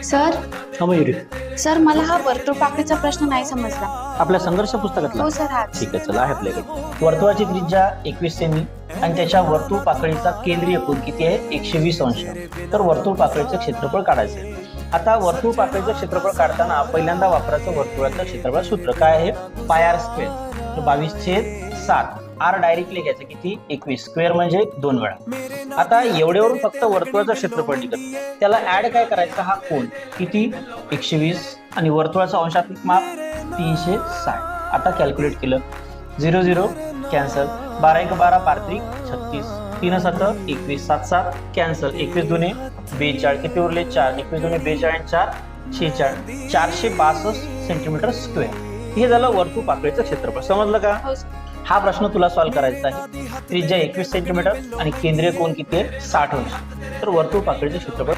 Sir Mayuri, sir मला हा वर्तुळ पाकळीचा प्रश्न नाही समजला. आपल्या संघर्ष पुस्तकातला. हो सर, हाच. ठीक आहे, चला आहे आपल्याकडे. वर्तुळाची त्रिज्या 21 सेमी आणि त्याच्या वर्तुळ पाकळीचा केंद्रीय कोन किती आहे? 120 अंश. तर वर्तुळ पाकळीचं क्षेत्रफळ काढायचं आहे. आता वर्तुळ पाकळीचं क्षेत्रफळ काढताना पहिल्यांदा वापरायचं वर्तुळाचं क्षेत्रफळ सूत्र काय आहे? पाय आर स्क्वेअर. तर 22/7. आर डायरेक्टली घ्यायचं किती? 21. स्क्वेअर म्हणजे 2 वेळा. आता एवढ्यावरून फक्त वर्तुळाचं क्षेत्रफळ निघत, त्याला ऍड काय करायचं? हा कोन किती? 120 आणि वर्तुळाचं अंशात्मक माप 360. आता कॅल्क्युलेट केलं, 0 0 कॅन्सल, 12 1 12 पार 36, 3 7 21, 7 7 कॅन्सल, 21 2 42, किती उरले? 4, 21 2 42 आणि 4 46, 462 सेंटीमीटर स्क्वेअर. हे झालं वर्तुळ पाकळीचं क्षेत्रफळ. समजलं का? हो सर. हा प्रश्न तुला सॉल्व्ह करायचा आहे. त्रिज्या 21 सेंटीमीटर आणि केंद्रीय कोन किती आहे? 60 अंश. तर वर्तुळ पाकळीचं क्षेत्रफळ